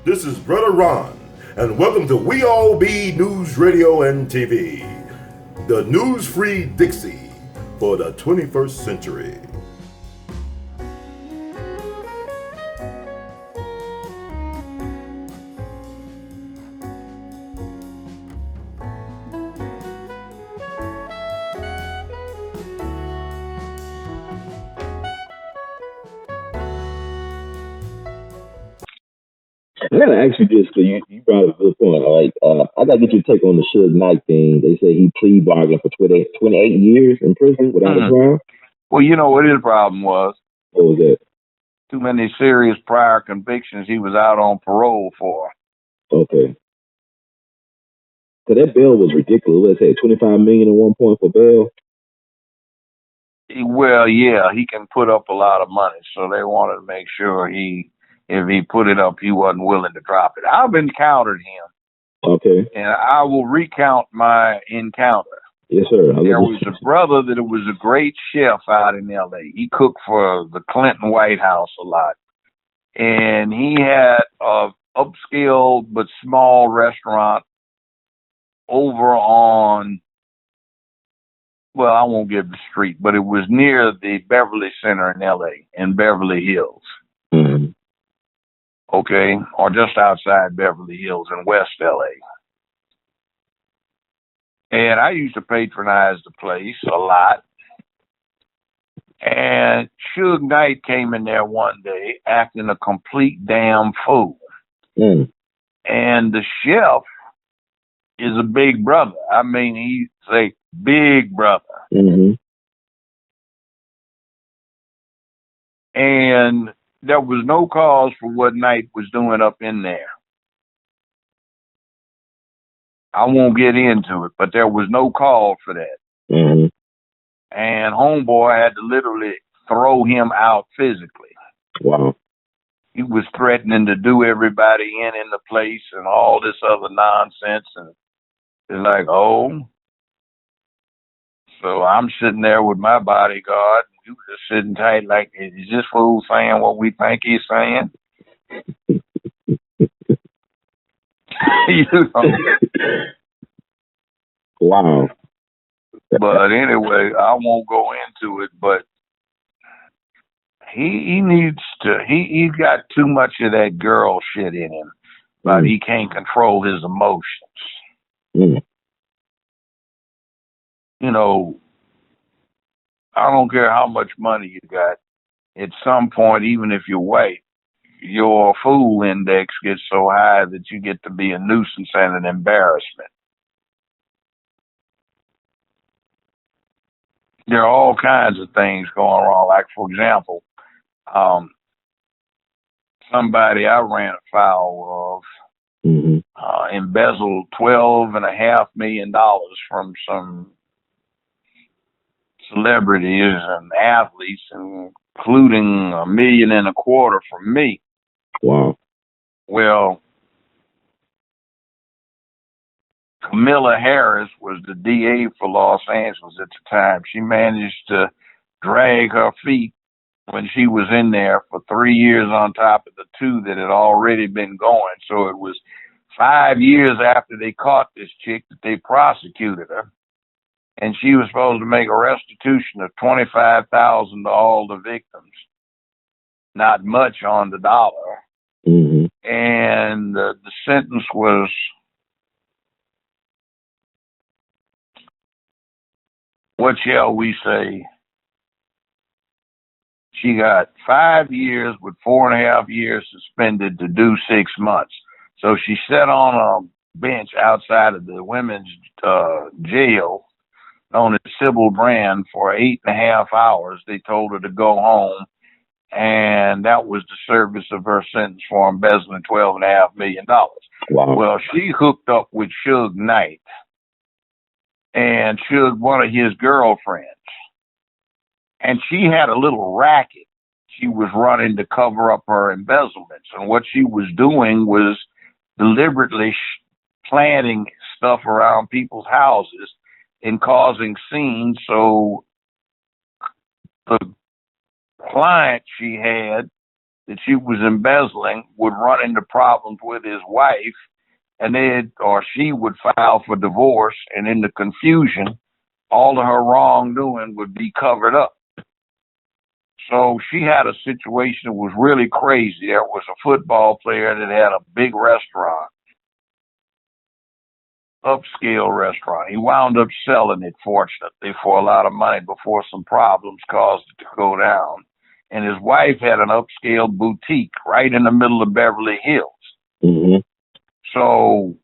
This is Brother Ron, and welcome to We All Be News Radio and TV, the news-free Dixie for the 21st century. I gotta ask you this, because you brought up a good point. Like, I gotta get your take on the Suge Knight thing. They say he plea bargained for 28 years in prison without a trial. Well, you know what his problem was? What was that? Too many serious prior convictions he was out on parole for. Okay. So that bail was ridiculous. Let's say $25 million at one point for bail. Well, yeah, he can put up a lot of money, so they wanted to make sure if he put it up, he wasn't willing to drop it. I've encountered him. Okay. And I will recount my encounter. Yes, sir. There was a brother that was a great chef out in L.A. He cooked for the Clinton White House a lot. And he had a upscale but small restaurant over on, well, I won't give the street, but it was near the Beverly Center in L.A., in Beverly Hills. Mm-hmm. Okay, or just outside Beverly Hills in West L.A. And I used to patronize the place a lot. And Suge Knight came in there one day acting a complete damn fool. Mm. And the chef is a big brother. I mean, he's a big brother. Mm-hmm. And there was no cause for what Knight was doing up in there. I won't get into it, but there was no call for that. Mm-hmm. And homeboy had to literally throw him out physically. Wow. He was threatening to do everybody in the place and all this other nonsense. And it's like, oh. So I'm sitting there with my bodyguard. We were just sitting tight like, is this fool saying what we think he's saying? You know? Wow. But anyway, I won't go into it, but he needs to, he's got too much of that girl shit in him, but he can't control his emotions. Mm. You know, I don't care how much money you got. At some point, even if you're white, your fool index gets so high that you get to be a nuisance and an embarrassment. There are all kinds of things going wrong. Like, for example, somebody I ran afoul of embezzled $12.5 million from some celebrities and athletes, including $1.25 million from me. Wow. Well, Camilla Harris was the DA for Los Angeles at the time. She managed to drag her feet when she was in there for 3 years on top of the 2 that had already been going. So it was 5 years after they caught this chick that they prosecuted her. And she was supposed to make a restitution of $25,000 to all the victims. Not much on the dollar. Mm-hmm. And the sentence was, what shall we say? She got 5 years with 4.5 years suspended to do 6 months. So she sat on a bench outside of the women's jail known as Sybil Brand for 8.5 hours. They told her to go home, and that was the service of her sentence for embezzling $12.5 million. Wow. Well, she hooked up with Suge Knight, and Suge, one of his girlfriends. And she had a little racket she was running to cover up her embezzlements. And what she was doing was deliberately planting stuff around people's houses and causing scenes so the client she had that she was embezzling would run into problems with his wife, and she would file for divorce, and in the confusion, all of her wrongdoing would be covered up. So she had a situation that was really crazy. There was a football player that had a big restaurant, upscale restaurant. He wound up selling it, fortunately, for a lot of money before some problems caused it to go down. And his wife had an upscale boutique right in the middle of Beverly Hills. Mm-hmm. So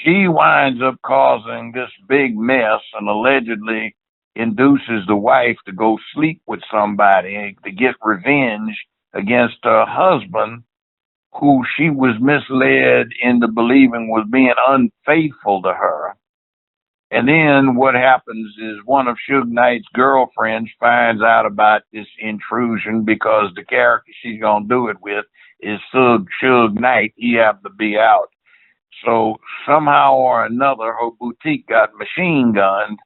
she winds up causing this big mess and allegedly induces the wife to go sleep with somebody to get revenge against her husband, who she was misled into believing was being unfaithful to her. And then what happens is one of Suge Knight's girlfriends finds out about this intrusion because the character she's going to do it with is Suge Knight. He happened to be out. So somehow or another, her boutique got machine gunned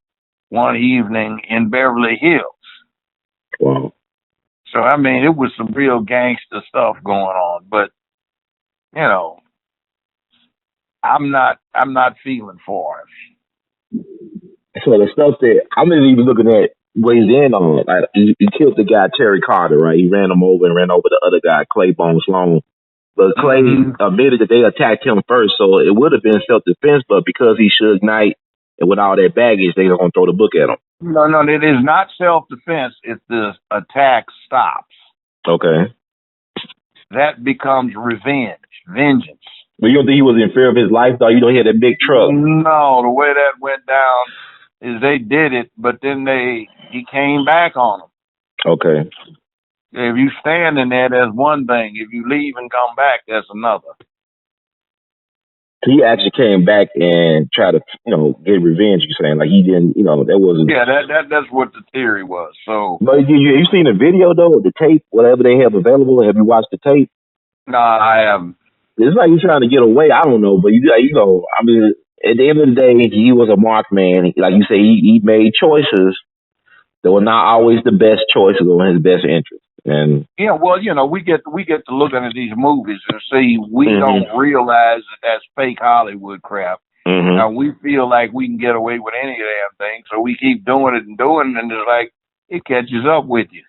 one evening in Beverly Hills. Wow. So, I mean, it was some real gangster stuff going on. But, you know, I'm not feeling for him. So the stuff that I'm even looking at weighs in on, like he killed the guy Terry Carter, right? He ran him over and ran over the other guy, Clay Bone Sloan. But Clay admitted that they attacked him first, so it would have been self-defense, but because he Suge Knight and with all that baggage, they were going to throw the book at him. No, it is not self-defense if the attack stops. Okay. That becomes vengeance. But you don't think he was in fear of his life, though? You don't hear that big truck? No, the way that went down is they did it, but then he came back on them. Okay. If you stand in there, that's one thing. If you leave and come back, that's another. He actually came back and tried to, get revenge. You're saying like he didn't, that wasn't. Yeah, that's what the theory was. So, but you seen the video though, the tape, whatever they have available? Have you watched the tape? No, I haven't. It's like he's trying to get away. I don't know, but I mean, at the end of the day, he was a marked man. Like you say, he made choices that were not always the best choices or in his best interest. And yeah, well, we get to looking at these movies and see we don't realize that that's fake Hollywood crap. Mm-hmm. Now we feel like we can get away with any damn thing, so we keep doing it, and it's like it catches up with you.